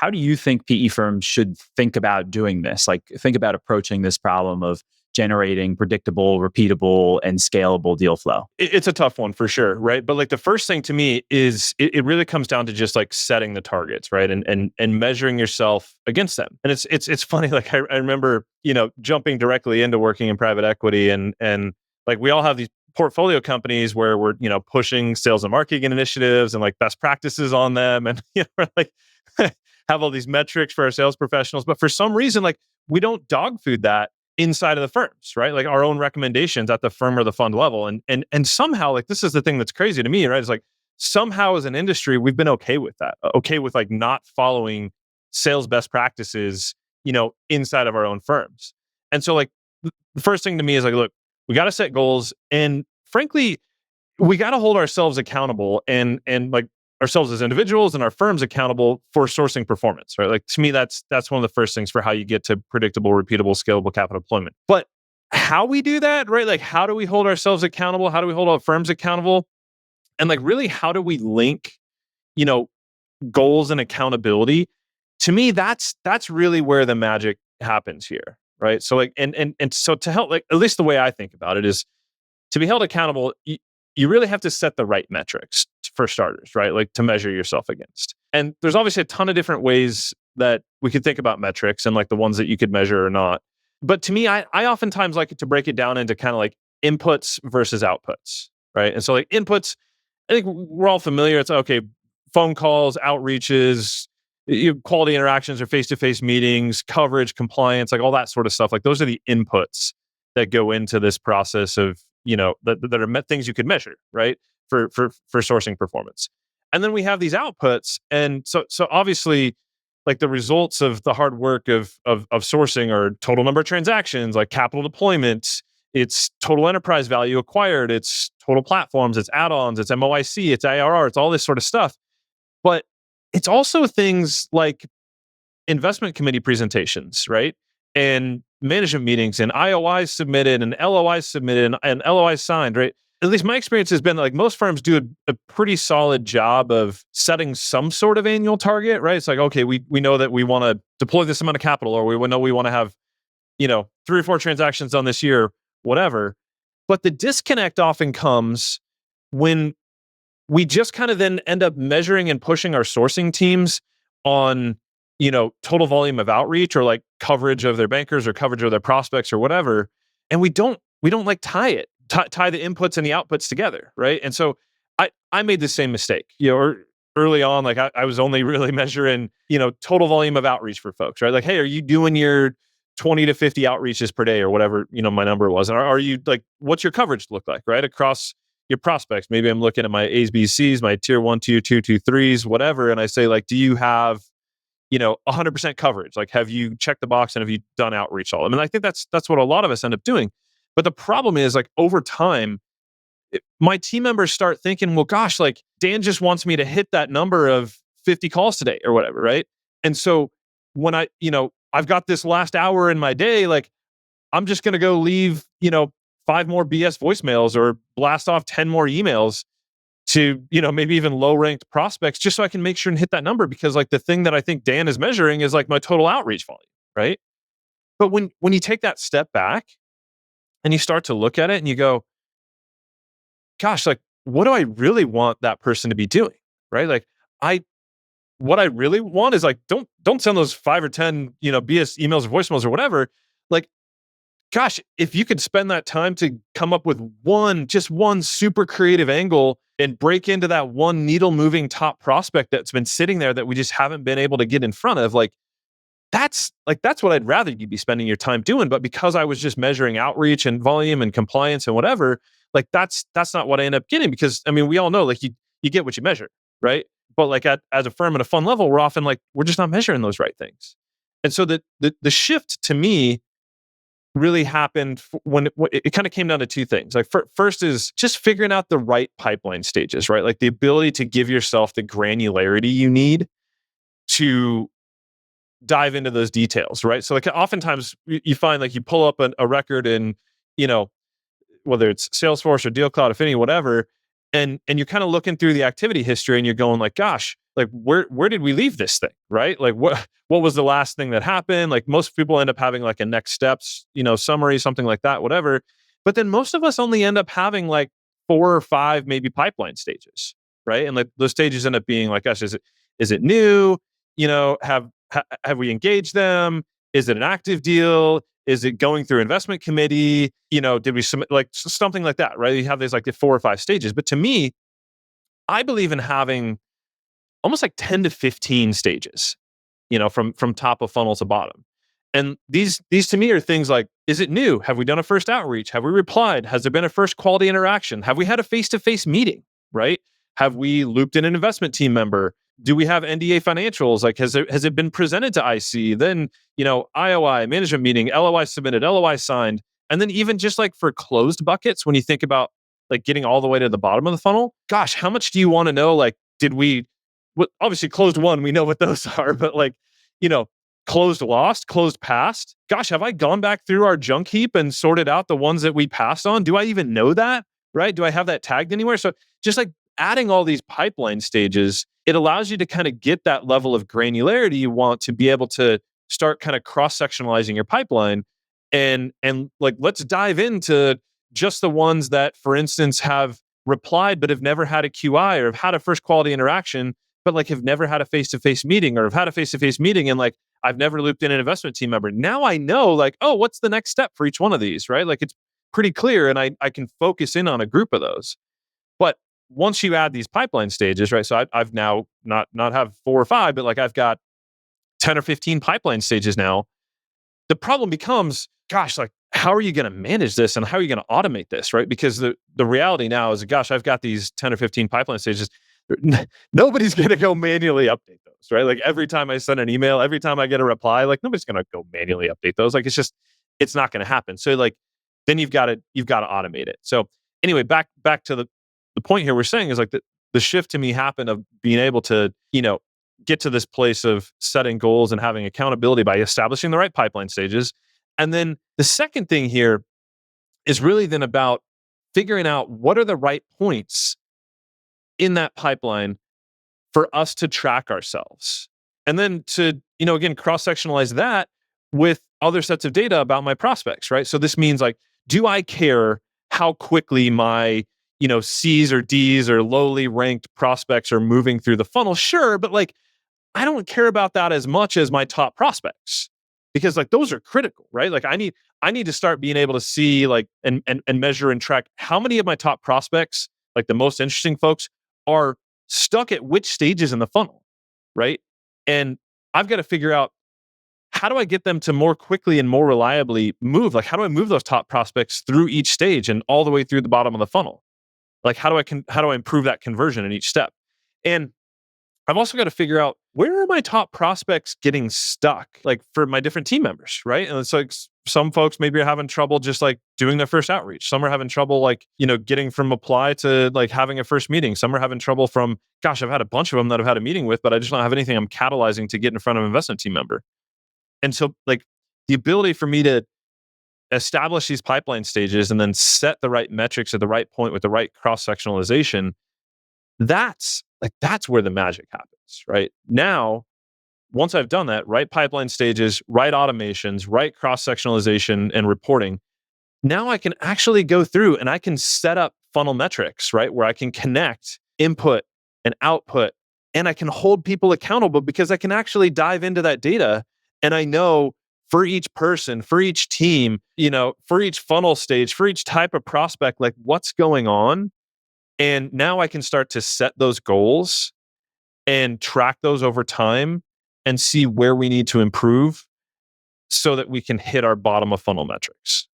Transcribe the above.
how do you think PE firms should think about doing this? Like, think about approaching this problem of generating predictable, repeatable, and scalable deal flow? It's a tough one for sure, right? But like the first thing to me is it really comes down to just like setting the targets, right? And measuring yourself against them. And it's funny, like I remember, jumping directly into working in private equity and like we all have these portfolio companies where we're, pushing sales and marketing initiatives and like best practices on them. And we're like have all these metrics for our sales professionals. But for some reason, like we don't dog food that inside of the firms, right? Like our own recommendations at the firm or the fund level. And somehow, like this is the thing that's crazy to me, right? It's like somehow as an industry, we've been okay with that. Okay with like not following sales best practices, inside of our own firms. And so like the first thing to me is like, look, we got to set goals. And frankly, we got to hold ourselves accountable and like ourselves as individuals and our firms accountable for sourcing performance, right? Like to me, that's one of the first things for how you get to predictable, repeatable, scalable capital deployment. But how we do that, right? Like how do we hold ourselves accountable? How do we hold our firms accountable? And like really, how do we link, you know, goals and accountability? To me, that's really where the magic happens here, right? So like, and so to help, like at least the way I think about it is to be held accountable. You really have to set the right metrics for starters, right? Like to measure yourself against. And there's obviously a ton of different ways that we could think about metrics and like the ones that you could measure or not. But to me, I oftentimes like to break it down into kind of like inputs versus outputs, right? And so like inputs, I think we're all familiar. It's okay, phone calls, outreaches, quality interactions or face-to-face meetings, coverage, compliance, like all that sort of stuff. Like those are the inputs that go into this process of, that are things you could measure, right? For sourcing performance. And then we have these outputs. And so obviously like the results of the hard work of sourcing are total number of transactions, like capital deployment, it's total enterprise value acquired, it's total platforms, it's add-ons, it's MOIC, it's ARR, it's all this sort of stuff. But it's also things like investment committee presentations, right? And management meetings and IOIs submitted and LOIs submitted and LOIs signed, right? At least my experience has been like most firms do a pretty solid job of setting some sort of annual target, right? It's like, okay, we know that we want to deploy this amount of capital, or we know we want to have, 3 or 4 transactions done this year, whatever. But the disconnect often comes when we just kind of then end up measuring and pushing our sourcing teams on, total volume of outreach or like coverage of their bankers or coverage of their prospects or whatever. And we don't like tie the inputs and the outputs together. Right. And so I made the same mistake, or early on, like I was only really measuring, total volume of outreach for folks, right? Like, hey, are you doing your 20 to 50 outreaches per day or whatever, my number was? And are you like, what's your coverage look like, right? Across your prospects. Maybe I'm looking at my A's, B's, C's, my tier 1, tier 2, tier 3s, whatever. And I say like, do you have, 100% coverage? Like, have you checked the box and have you done outreach all? I mean, I think that's what a lot of us end up doing. But the problem is like over time, my team members start thinking, well, gosh, like Dan just wants me to hit that number of 50 calls today or whatever. Right. And so when I've got this last hour in my day, like I'm just going to go leave, 5 more BS voicemails or blast off 10 more emails to, maybe even low ranked prospects just so I can make sure and hit that number. Because like the thing that I think Dan is measuring is like my total outreach volume. Right. But when you take that step back and you start to look at it and you go, gosh, like what do I really want that person to be doing? Right. Like what I really want is like, don't send those 5 or 10, BS emails or voicemails or whatever. Like, gosh, if you could spend that time to come up with just one super creative angle and break into that one needle moving top prospect that's been sitting there that we just haven't been able to get in front of, that's what I'd rather you be spending your time doing. But because I was just measuring outreach and volume and compliance and whatever, like that's not what I end up getting, because I mean, we all know like you get what you measure, right? But like as a firm at a fund level, we're often like, we're just not measuring those right things. And so the shift to me really happened when it kind of came down to 2 things. Like first is just figuring out the right pipeline stages, right? Like the ability to give yourself the granularity you need to dive into those details, right? So like oftentimes you find like you pull up a record in, whether it's Salesforce or Deal Cloud, Affinity, whatever, and you're kind of looking through the activity history and you're going like, gosh, like where did we leave this thing, right? Like what was the last thing that happened? Like most people end up having like a next steps, summary, something like that, whatever. But then most of us only end up having like 4 or 5 maybe pipeline stages, right? And like those stages end up being like, gosh, is it new? Have we engaged them? Is it an active deal? Is it going through investment committee? Did we submit like something like that, right? You have these like the 4 or 5 stages. But to me, I believe in having almost like 10 to 15 stages, from top of funnel to bottom. And these to me are things like, is it new? Have we done a first outreach? Have we replied? Has there been a first quality interaction? Have we had a face-to-face meeting, right? Have we looped in an investment team member? Do we have NDA financials? Like, has it been presented to IC? Then, IOI, management meeting, LOI submitted, LOI signed. And then even just like for closed buckets, when you think about like getting all the way to the bottom of the funnel, gosh, how much do you want to know? Like, obviously closed won, we know what those are, but like, closed lost, closed passed. Gosh, have I gone back through our junk heap and sorted out the ones that we passed on? Do I even know that? Right? Do I have that tagged anywhere? So just like adding all these pipeline stages, it allows you to kind of get that level of granularity you want to be able to start kind of cross-sectionalizing your pipeline. And like, let's dive into just the ones that, for instance, have replied but have never had a QI or have had a first quality interaction, but like have never had a face-to-face meeting or have had a face-to-face meeting and like I've never looped in an investment team member. Now I know like, oh, what's the next step for each one of these, right? Like it's pretty clear and I can focus in on a group of those. But once you add these pipeline stages, right? So I've now not have 4 or 5, but like I've got 10 or 15 pipeline stages now. The problem becomes, gosh, like how are you going to manage this and how are you going to automate this, right? Because the reality now is, gosh, I've got these 10 or 15 pipeline stages. Nobody's going to go manually update those, right? Like every time I send an email, every time I get a reply, like nobody's going to go manually update those. Like it's not going to happen. So like then you've got to automate it. So anyway, back to the point here we're saying is like the shift to me happened of being able to, get to this place of setting goals and having accountability by establishing the right pipeline stages. And then the second thing here is really then about figuring out what are the right points in that pipeline for us to track ourselves. And then to, again, cross-sectionalize that with other sets of data about my prospects, right? So this means like, do I care how quickly my, C's or D's or lowly ranked prospects are moving through the funnel? Sure, but like, I don't care about that as much as my top prospects because like those are critical, right? Like I need to start being able to see like and measure and track how many of my top prospects, like the most interesting folks, are stuck at which stages in the funnel, right? And I've got to figure out how do I get them to more quickly and more reliably move? Like how do I move those top prospects through each stage and all the way through the bottom of the funnel? Like how do I improve that conversion in each step? And I've also got to figure out where are my top prospects getting stuck, like for my different team members, right? And it's like some folks maybe are having trouble just like doing their first outreach. Some are having trouble like, getting from apply to like having a first meeting. Some are having trouble from, gosh, I've had a bunch of them that I've had a meeting with, but I just don't have anything I'm catalyzing to get in front of an investment team member. And so like the ability for me to establish these pipeline stages and then set the right metrics at the right point with the right cross-sectionalization, that's where the magic happens, right? Now, once I've done that, right pipeline stages, right automations, right cross-sectionalization and reporting, now I can actually go through and I can set up funnel metrics, right? Where I can connect input and output and I can hold people accountable because I can actually dive into that data and I know for each person, for each team, for each funnel stage, for each type of prospect, like what's going on. And now I can start to set those goals and track those over time and see where we need to improve so that we can hit our bottom of funnel metrics.